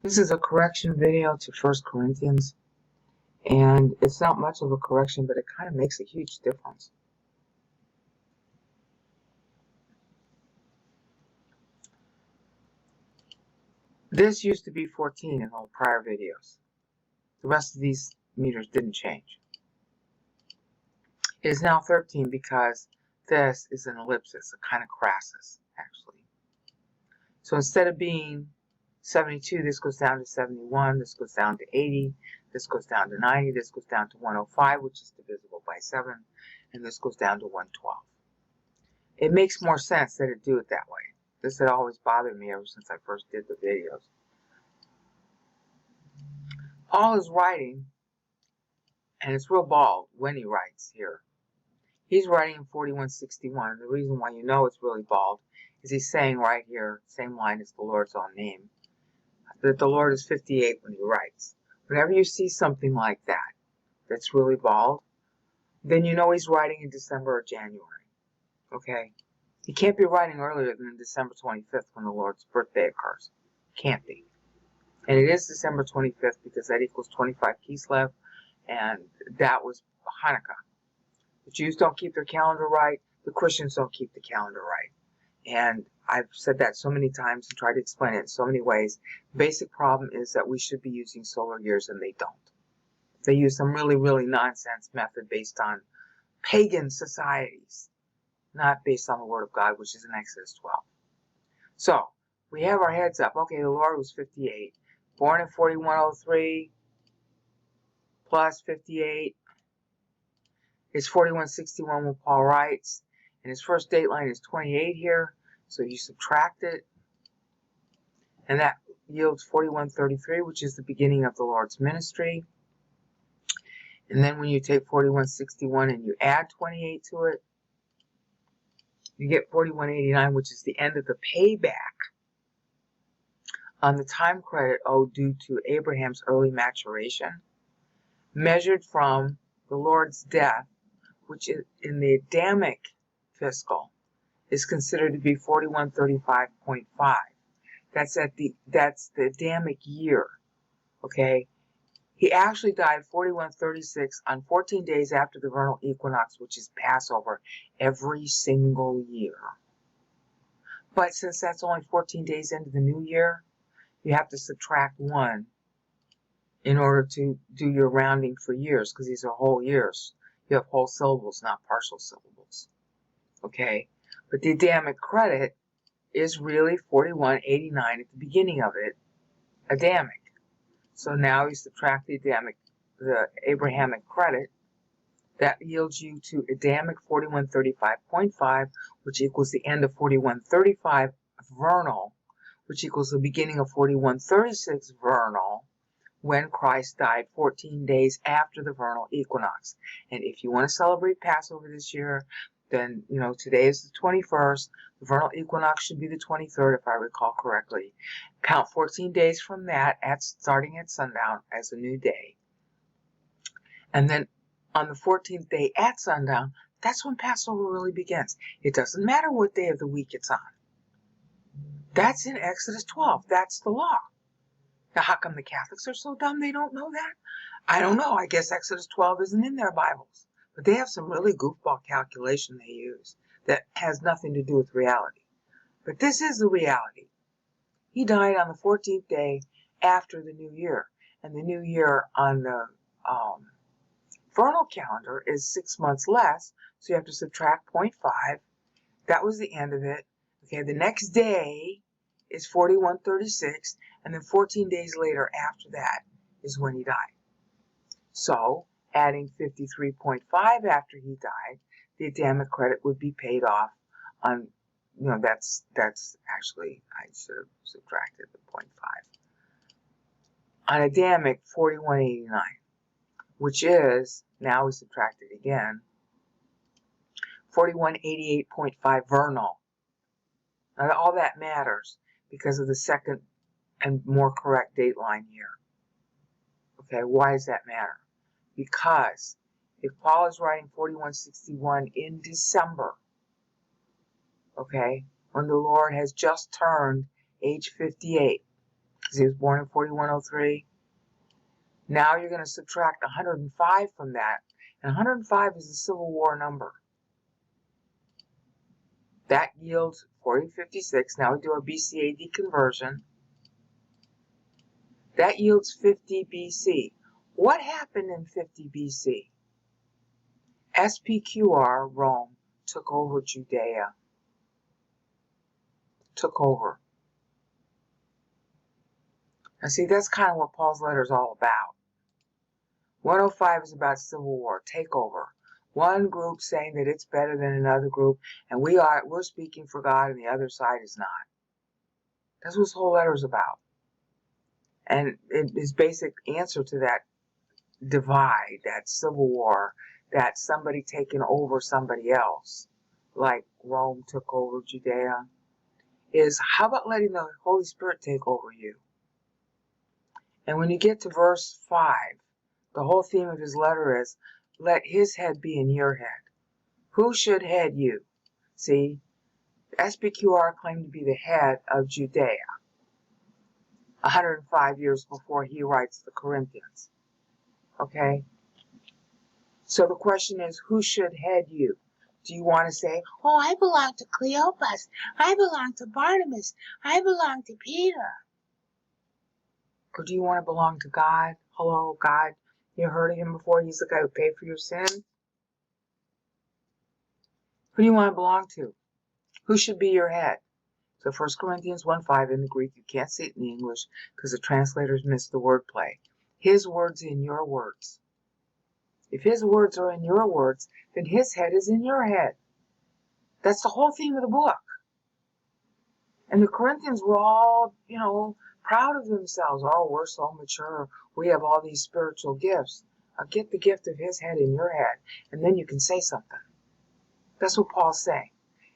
This is a correction video to 1 Corinthians, and it's not much of a correction, but it kind of makes a huge difference. This used to be 14 in all prior videos. The rest of these meters didn't change. It is now 13 because this is an ellipsis, a kind of crassus, actually. So instead of being 72, this goes down to 71, this goes down to 80, this goes down to 90, this goes down to 105, which is divisible by 7, and this goes down to 112. It makes more sense that it do it that way. This had always bothered me ever since I first did the videos. Paul is writing, and it's real bald when he writes here. He's writing in 4161, and the reason why you know it's really bald is he's saying right here, same line as the Lord's own name, that the Lord is 58 when he writes. Whenever you see something like that, that's really bald, then you know he's writing in December or January. Okay? He can't be writing earlier than December 25th when the Lord's birthday occurs. Can't be. And it is December 25th because that equals 25 Kislev, and that was Hanukkah. The Jews don't keep their calendar right. The Christians don't keep the calendar right. And I've said that so many times and tried to explain it in so many ways. The basic problem is that we should be using solar years, and they don't. They use some really, really nonsense method based on pagan societies, not based on the Word of God, which is in Exodus 12. So, we have our heads up. Okay, the Lord was 58. Born in 4103 plus 58 is 4161 when Paul writes. And his first dateline is 28 here. So you subtract it. And that yields 4133, which is the beginning of the Lord's ministry. And then when you take 4161 and you add 28 to it, you get 4189, which is the end of the payback on the time credit owed due to Abraham's early maturation, measured from the Lord's death, which in the Adamic fiscal is considered to be 4135.5. That's the Adamic year. Okay? He actually died 4136 on 14 days after the vernal equinox, which is Passover, every single year. But since that's only 14 days into the new year, you have to subtract 1 in order to do your rounding for years, because these are whole years. You have whole syllables, not partial syllables. Okay? But the Adamic credit is really 4189 at the beginning of it, Adamic. So now you subtract the Abrahamic credit. That yields you to Adamic 4135.5, which equals the end of 4135 vernal, which equals the beginning of 4136 vernal, when Christ died 14 days after the vernal equinox. And if you want to celebrate Passover this year, then, today is the 21st. The vernal equinox should be the 23rd, if I recall correctly. Count 14 days from that, starting at sundown, as a new day. And then on the 14th day at sundown, that's when Passover really begins. It doesn't matter what day of the week it's on. That's in Exodus 12. That's the law. Now, how come the Catholics are so dumb they don't know that? I don't know. I guess Exodus 12 isn't in their Bibles. But they have some really goofball calculation they use that has nothing to do with reality. But this is the reality. He died on the 14th day after the new year. And the new year on the vernal calendar is 6 months less. So you have to subtract 0.5. That was the end of it. Okay, the next day is 4136. And then 14 days later after that is when he died. So, adding 53.5 after he died, the Adamic credit would be paid off on, that's actually, I should have subtracted the 0.5. On Adamic 4189, which is, now we subtract it again, 4188.5 vernal. Now all that matters because of the second and more correct date line here. Okay, why does that matter? Because if Paul is writing 4161 in December, okay, when the Lord has just turned age 58, because he was born in 4103. Now you're going to subtract 105 from that, and 105 is the Civil War number. That yields 4056. Now we do our BC-AD conversion. That yields 50 BC. What happened in 50 BC? SPQR, Rome, took over Judea. Took over. Now see, that's kind of what Paul's letter is all about. 105 is about civil war, takeover. One group saying that it's better than another group, and we're speaking for God, and the other side is not. That's what this whole letter is about. And his basic answer to that divide, that civil war, that somebody taking over somebody else, like Rome took over Judea, is how about letting the Holy Spirit take over you? And when you get to verse 5, the whole theme of his letter is, let his head be in your head. Who should head you? See, SPQR claimed to be the head of Judea 105 years before he writes the Corinthians. Okay? So the question is, who should head you? Do you want to say, oh, I belong to Cleopas, I belong to Barnabas, I belong to Peter? Or do you want to belong to God? Hello, God. You heard of him before? He's the guy who paid for your sin. Who do you want to belong to? Who should be your head? So 1 Corinthians 1:5 in the Greek, you can't see it in the English because the translators missed the wordplay. His words in your words. If his words are in your words, then his head is in your head. That's the whole theme of the book. And the Corinthians were all, proud of themselves. Oh, we're so mature. We have all these spiritual gifts. Get the gift of his head in your head, and then you can say something. That's what Paul's saying.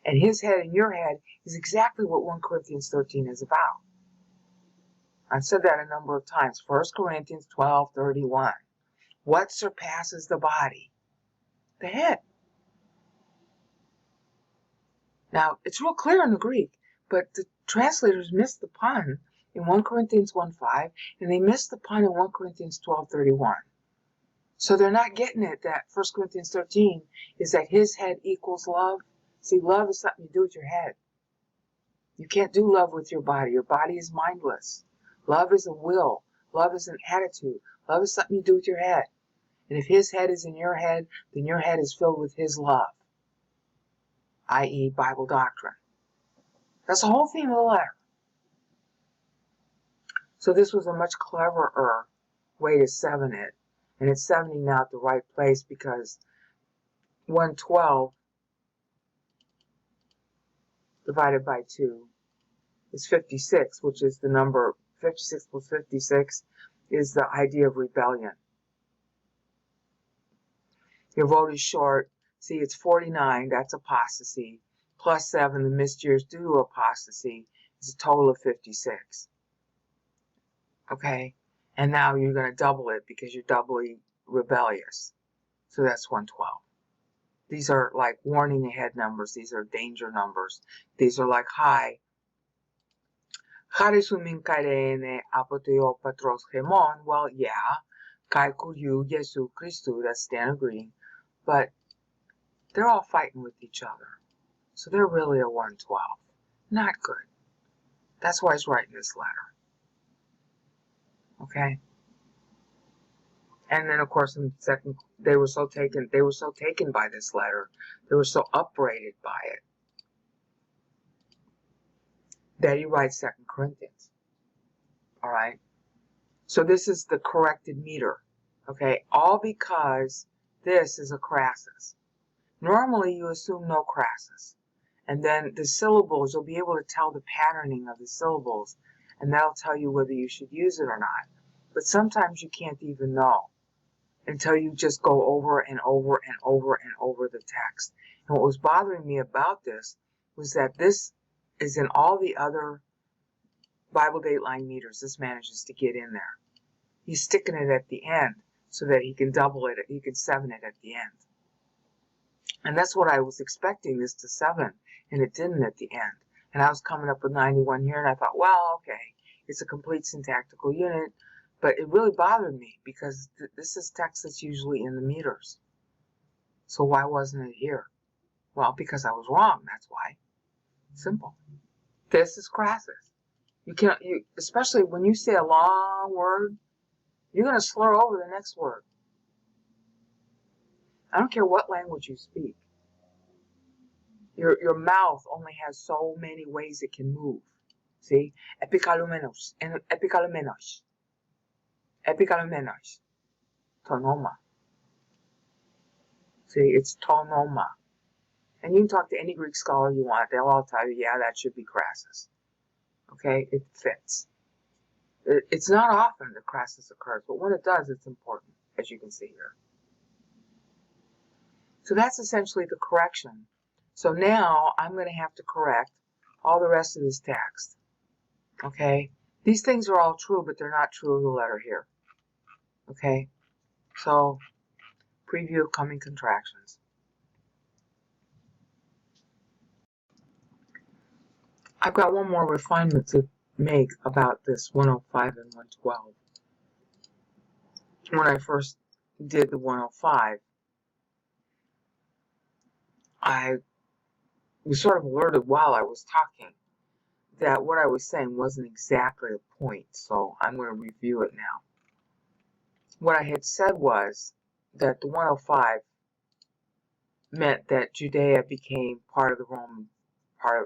And his head in your head is exactly what 1 Corinthians 13 is about. I've said that a number of times. 1 Corinthians 12:31. What surpasses the body? The head. Now, it's real clear in the Greek, but the translators missed the pun in 1 Corinthians 1:5, and they missed the pun in 1 Corinthians 12:31. So they're not getting it that 1 Corinthians 13 is that his head equals love. See, love is something you do with your head. You can't do love with your body. Your body is mindless. Love is a will. Love is an attitude. Love is something you do with your head. And if his head is in your head, then your head is filled with his love, i.e. Bible doctrine. That's the whole theme of the letter. So this was a much cleverer way to 7 it. And it's 70 now at the right place because 112 divided by 2 is 56, which is the number 56 plus 56 is the idea of rebellion. Your vote is short. See, it's 49, that's apostasy. Plus 7, the missed years due to apostasy, is a total of 56. Okay? And now you're going to double it because you're doubly rebellious. So that's 112. These are like warning ahead numbers. These are danger numbers. These are like high. Well, yeah. Kai Kuryu, Yesu Christu, that's Stan Green. But they're all fighting with each other. So they're really a 112. Not good. That's why he's writing this letter. Okay? And then of course in second they were so taken by this letter. They were so upbraided by it that he writes 2 Corinthians. Alright? So this is the corrected meter. Okay? All because this is a crassus. Normally you assume no crassus. And then the syllables, you'll be able to tell the patterning of the syllables, and that'll tell you whether you should use it or not. But sometimes you can't even know until you just go over and over and over and over the text. And what was bothering me about this was that this is in all the other Bible Dateline meters. This manages to get in there. He's sticking it at the end so that he can double it, he can 7 it at the end. And that's what I was expecting this to 7, and it didn't at the end. And I was coming up with 91 here, and I thought, well, okay, It's a complete syntactical unit, but it really bothered me because this is text that's usually in the meters. So why wasn't it here? Well, because I was wrong, that's why. Simple. This is crassus. Especially when you say a long word, you're going to slur over the next word. I don't care what language you speak. Your mouth only has so many ways it can move. See? Epikalumenos. Epikalumenos. Epikalumenos. Tonoma. See, it's tonoma. And you can talk to any Greek scholar you want. They'll all tell you, yeah, that should be crassus. Okay? It fits. It's not often that crassus occurs, but when it does, it's important, as you can see here. So that's essentially the correction. So now I'm going to have to correct all the rest of this text. Okay? These things are all true, but they're not true of the letter here. Okay? So, preview of coming contractions. I've got one more refinement to make about this 105 and 112. When I first did the 105, I was sort of alerted while I was talking that what I was saying wasn't exactly the point, so I'm going to review it now. What I had said was that the 105 meant that Judea became part of the Roman,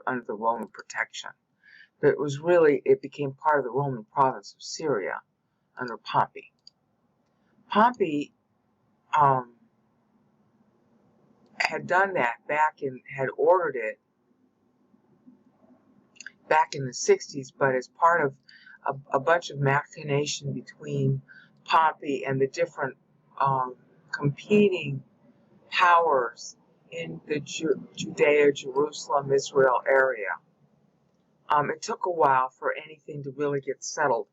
under the Roman protection. But it became part of the Roman province of Syria under Pompey. Pompey had done that had ordered it back in the 60s, but as part of a bunch of machination between Pompey and the different competing powers in the Judea, Jerusalem, Israel area. It took a while for anything to really get settled.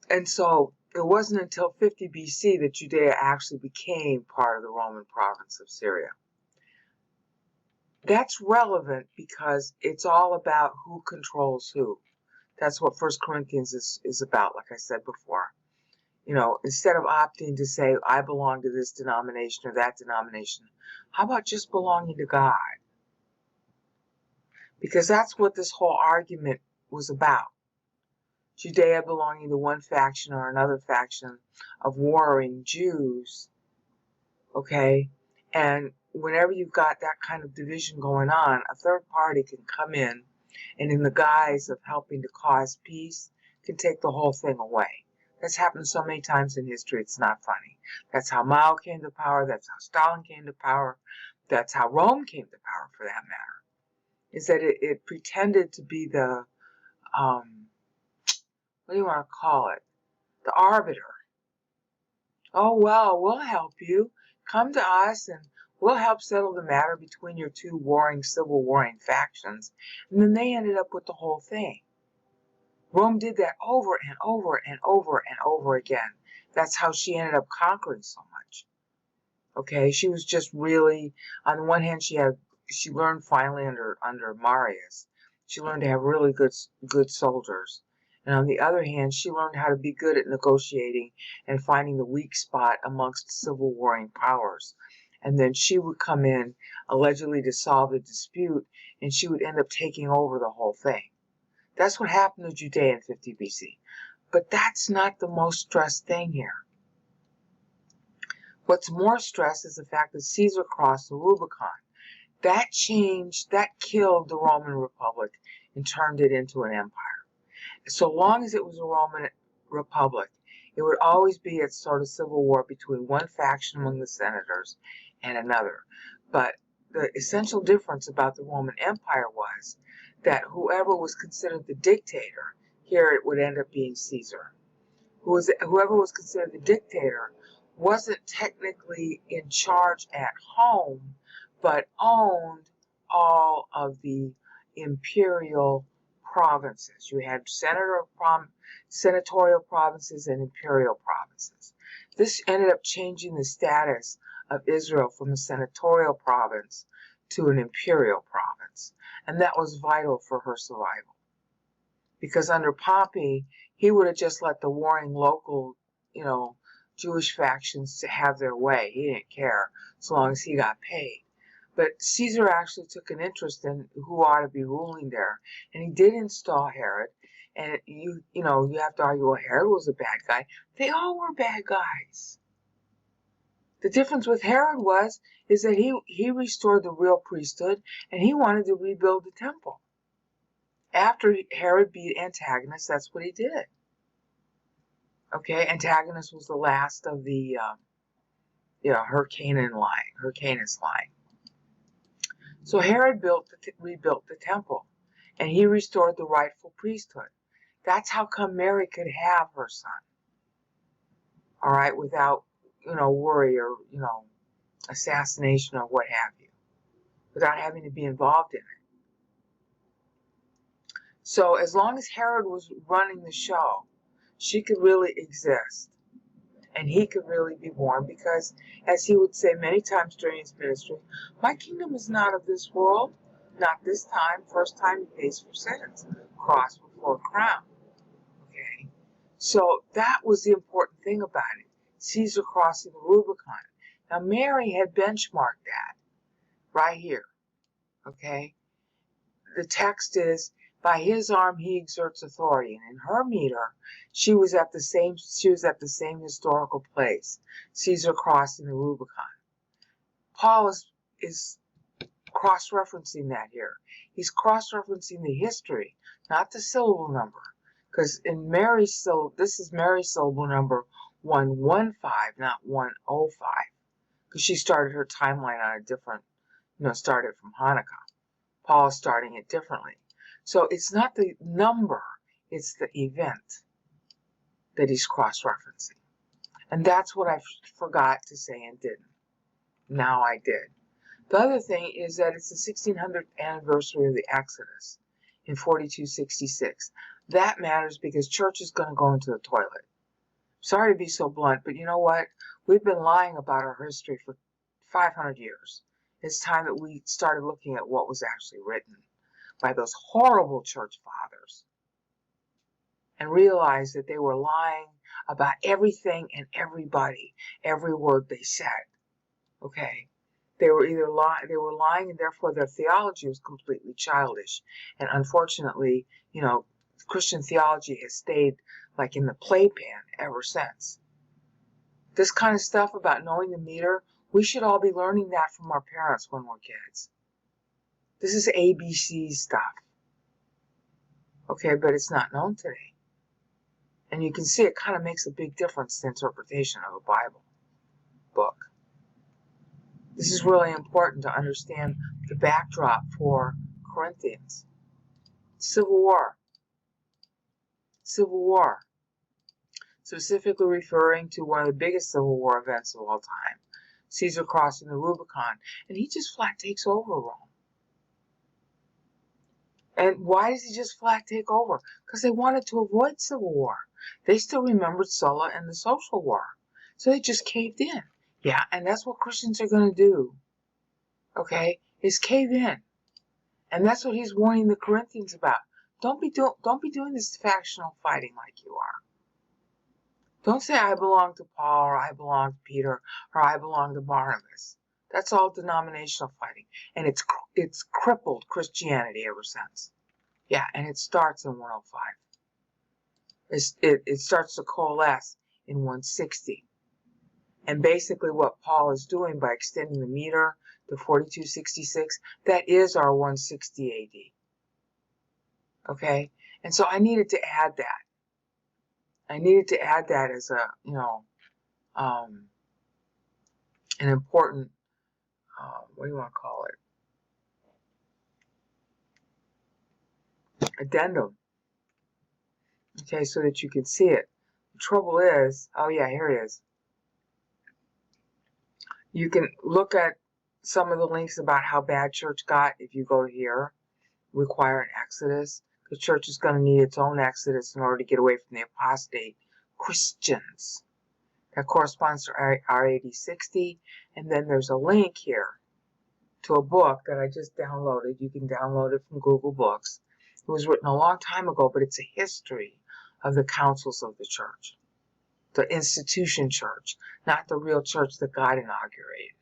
And so it wasn't until 50 BC that Judea actually became part of the Roman province of Syria. That's relevant because it's all about who controls who. That's what 1 Corinthians is about, like I said before. You know, instead of opting to say, I belong to this denomination or that denomination, how about just belonging to God? Because that's what this whole argument was about. Judea belonging to one faction or another faction of warring Jews, okay? And whenever you've got that kind of division going on, a third party can come in and in the guise of helping to cause peace, can take the whole thing away. That's happened so many times in history, it's not funny. That's how Mao came to power, that's how Stalin came to power, that's how Rome came to power, for that matter. Is that it pretended to be the, what do you want to call it? The arbiter. Oh, well, we'll help you. Come to us and we'll help settle the matter between your two civil warring factions. And then they ended up with the whole thing. Rome did that over and over and over and over again. That's how she ended up conquering so much. Okay, she was just really, on the one hand, she learned finally under Marius. She learned to have really good soldiers. And on the other hand, she learned how to be good at negotiating and finding the weak spot amongst civil warring powers. And then she would come in, allegedly to solve the dispute, and she would end up taking over the whole thing. That's what happened to Judea in 50 BC. But that's not the most stressed thing here. What's more stressed is the fact that Caesar crossed the Rubicon. That killed the Roman Republic and turned it into an empire. So long as it was a Roman Republic, it would always be a sort of civil war between one faction among the senators and another. But the essential difference about the Roman Empire was that whoever was considered the dictator, here it would end up being Caesar. Whoever was considered the dictator wasn't technically in charge at home, but owned all of the imperial provinces. You had senatorial provinces and imperial provinces. This ended up changing the status of Israel from a senatorial province to an imperial province, and that was vital for her survival. because under Pompey, he would have just let the warring local, Jewish factions to have their way. He didn't care as long as he got paid. But Caesar actually took an interest in who ought to be ruling there, and he did install Herod. And you have to argue, well, Herod was a bad guy. They all were bad guys. The difference with Herod is that he restored the real priesthood, and he wanted to rebuild the temple. After Herod beat Antigonus, that's what he did. Okay, Antigonus was the last of the Hyrcanus line. So Herod rebuilt the temple, and he restored the rightful priesthood. That's how come Mary could have her son. All right, without worry or assassination or what have you, without having to be involved in it. So as long as Herod was running the show, she could really exist, and he could really be born, because, as he would say many times during his ministry, my kingdom is not of this world, not this time. First time he pays for sins, cross before crown. Okay, so that was the important thing about it. Caesar crossing the Rubicon. Now Mary had benchmarked that right here. Okay, the text is, by his arm he exerts authority, and in her meter, she was at the same historical place, Caesar crossing the Rubicon. Paul is cross-referencing that here. He's cross-referencing the history, not the syllable number, because in Mary's syllable, this is Mary's syllable number 115, not 105, because she started her timeline on a different, started from Hanukkah. Paul is starting it differently. So it's not the number, it's the event that he's cross-referencing. And that's what I forgot to say and didn't. Now I did. The other thing is that it's the 1600th anniversary of the Exodus in 4266. That matters because church is going to go into the toilet. Sorry to be so blunt, but you know what? We've been lying about our history for 500 years. It's time that we started looking at what was actually written by those horrible church fathers and realized that they were lying about everything and everybody, every word they said. Okay? They were lying, and therefore their theology was completely childish. And unfortunately, Christian theology has stayed like in the playpen ever since. This kind of stuff about knowing the meter, we should all be learning that from our parents when we're kids. This is ABC stuff. Okay, but it's not known today. And you can see it kind of makes a big difference in the interpretation of a Bible book. This is really important to understand the backdrop for Corinthians. Civil War. Civil War. Specifically referring to one of the biggest Civil War events of all time. Caesar crossing the Rubicon. And he just flat takes over Rome. And why does he just flat take over? Because they wanted to avoid civil war. They still remembered Sulla and the social war. So they just caved in. Yeah, and that's what Christians are going to do. Okay? Is cave in. And that's what he's warning the Corinthians about. Don't be doing this factional fighting like you are. Don't say I belong to Paul, or I belong to Peter, or I belong to Barnabas. That's all denominational fighting. And it's crippled Christianity ever since. Yeah, and it starts in 105. It starts to coalesce in 160. And basically what Paul is doing by extending the meter to 4266, that is our 160 AD. Okay? And so I needed to add that. I needed to add that as a, an important, what do you want to call it? Addendum. Okay, so that you can see it. The trouble is, oh yeah, here it is. You can look at some of the links about how bad church got if you go here, require an exodus. The church is going to need its own exodus in order to get away from the apostate Christians. That corresponds to our AD 60. And then there's a link here to a book that I just downloaded. You can download it from Google Books. It was written a long time ago, but it's a history of the councils of the church, the institution church, not the real church that God inaugurated.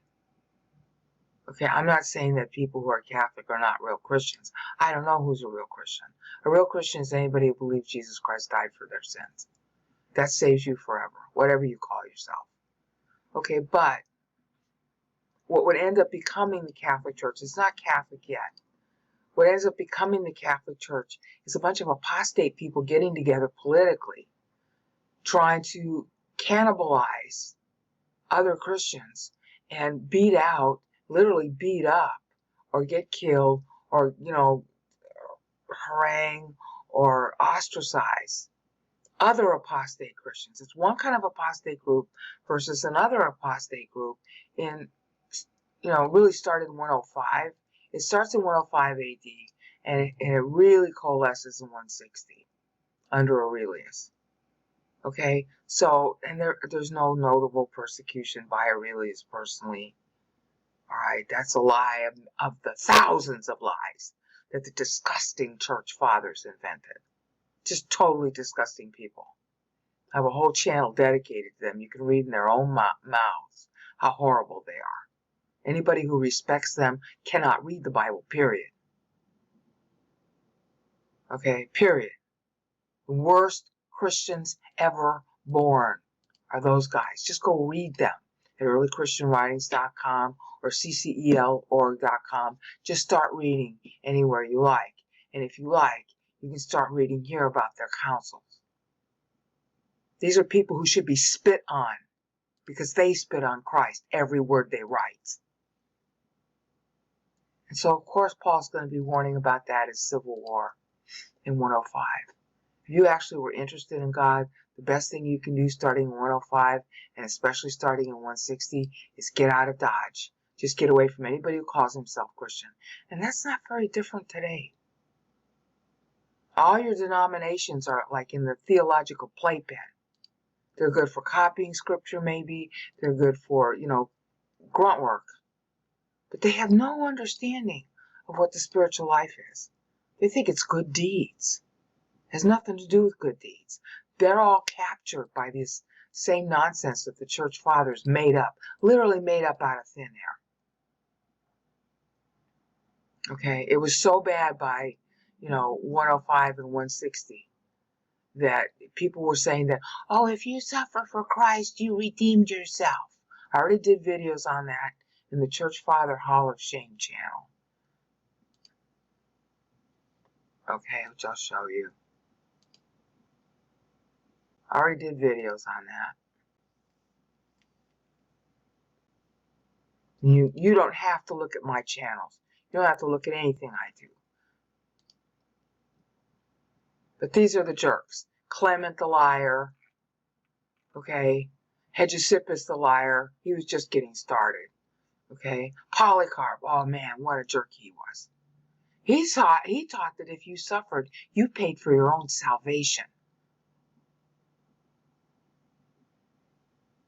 Okay, I'm not saying that people who are Catholic are not real Christians. I don't know who's a real Christian. A real Christian is anybody who believes Jesus Christ died for their sins. That saves you forever, whatever you call yourself. Okay, but what would end up becoming the Catholic Church is not Catholic yet. What ends up becoming the Catholic Church is a bunch of apostate people getting together politically, trying to cannibalize other Christians and beat out, literally beat up, or get killed, or, harangue or ostracize other apostate Christians. It's one kind of apostate group versus another apostate group in, really started in 105. It starts in 105 AD, and it really coalesces in 160 under Aurelius. Okay, so, and there's no notable persecution by Aurelius personally. All right, that's a lie of the thousands of lies that the disgusting church fathers invented. Just totally disgusting people. I have a whole channel dedicated to them. You can read in their own mouths how horrible they are. Anybody who respects them cannot read the Bible, period. Okay, period. The worst Christians ever born are those guys. Just go read them at earlychristianwritings.com or ccelorg.com. Just start reading anywhere you like. And if you like, you can start reading here about their councils. These are people who should be spit on because they spit on Christ every word they write. And so, of course, Paul's going to be warning about that as civil war in 105. If you actually were interested in God, the best thing you can do starting in 105 and especially starting in 160 is get out of Dodge. Just get away from anybody who calls himself Christian. And that's not very different today. All your denominations are like in the theological playpen. They're good for copying scripture, maybe. They're good for, grunt work. But they have no understanding of what the spiritual life is. They think it's good deeds. It has nothing to do with good deeds. They're all captured by this same nonsense that the church fathers made up, literally made up out of thin air. Okay, it was so bad by, 105 and 160 that people were saying that, oh, if you suffer for Christ, you redeemed yourself. I already did videos on that in the Church Father Hall of Shame channel. Okay, which I'll show you. I already did videos on that. You don't have to look at my channels. You don't have to look at anything I do. But these are the jerks. Clement the liar. Okay. Hegesippus the liar. He was just getting started. Okay. Polycarp. Oh man, what a jerk he was. He taught that if you suffered, you paid for your own salvation.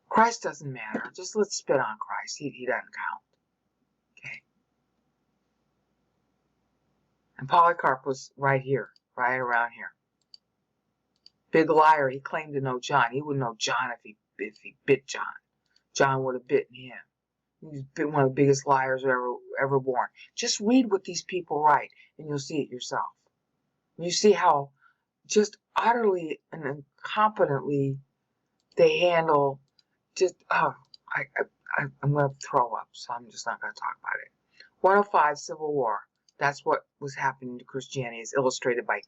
Christ doesn't matter. Just let's spit on Christ. He doesn't count. Okay. And Polycarp was right here, right around here. Big liar. He claimed to know John. He wouldn't know John if he bit John. John would have bitten him. He's been one of the biggest liars ever born. Just read what these people write, and you'll see it yourself. You see how just utterly and incompetently they handle. I'm going to throw up, so I'm just not going to talk about it. 105 Civil War. That's what was happening to Christianity, is illustrated by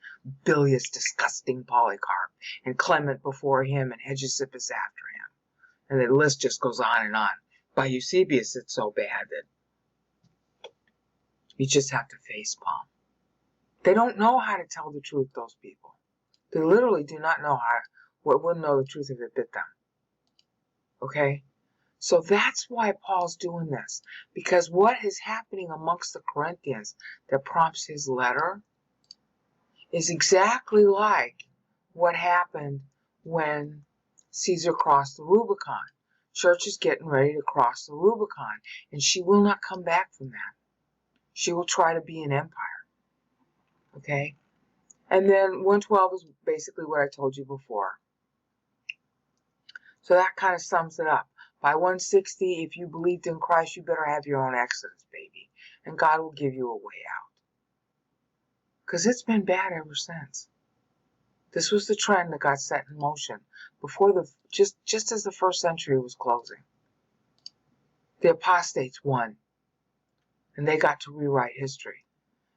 bilious, disgusting Polycarp, and Clement before him, and Hegesippus after him. And the list just goes on and on. By Eusebius, it's so bad that you just have to facepalm. They don't know how to tell the truth, those people. They literally do not know wouldn't know the truth if it bit them. Okay? So that's why Paul's doing this. Because what is happening amongst the Corinthians that prompts his letter is exactly like what happened when Caesar crossed the Rubicon. Church is getting ready to cross the Rubicon, and she will not come back from that. She will try to be an empire. Okay? And then 112 is basically what I told you before. So that kind of sums it up. By 160, if you believed in Christ, you better have your own Exodus, baby. And God will give you a way out. Because it's been bad ever since. This was the trend that got set in motion before just as the first century was closing. The apostates won, and they got to rewrite history.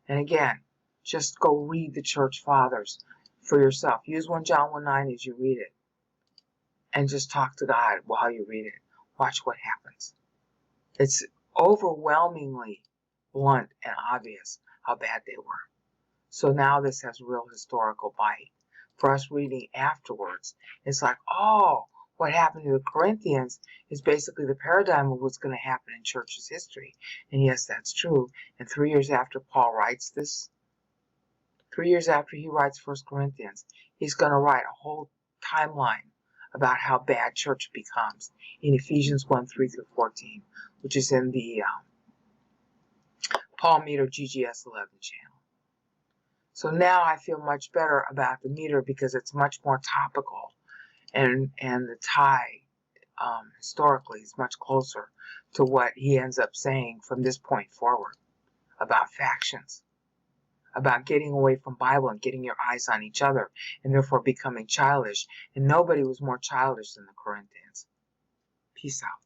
And again, just go read the church fathers for yourself. Use 1 John 1:9 as you read it. And just talk to God while you read it. Watch what happens. It's overwhelmingly blunt and obvious how bad they were. So now this has real historical bite. For us reading afterwards, it's like, oh, what happened to the Corinthians is basically the paradigm of what's going to happen in church's history. And yes, that's true. And 3 years after Paul writes this, 3 years after he writes 1 Corinthians, he's going to write a whole timeline about how bad church becomes in Ephesians 1:3-14, which is in the Paul Meter GGS 11 channel. So now I feel much better about the meter because it's much more topical, and the tie historically is much closer to what he ends up saying from this point forward about factions, about getting away from Bible and getting your eyes on each other, and therefore becoming childish. And nobody was more childish than the Corinthians. Peace out.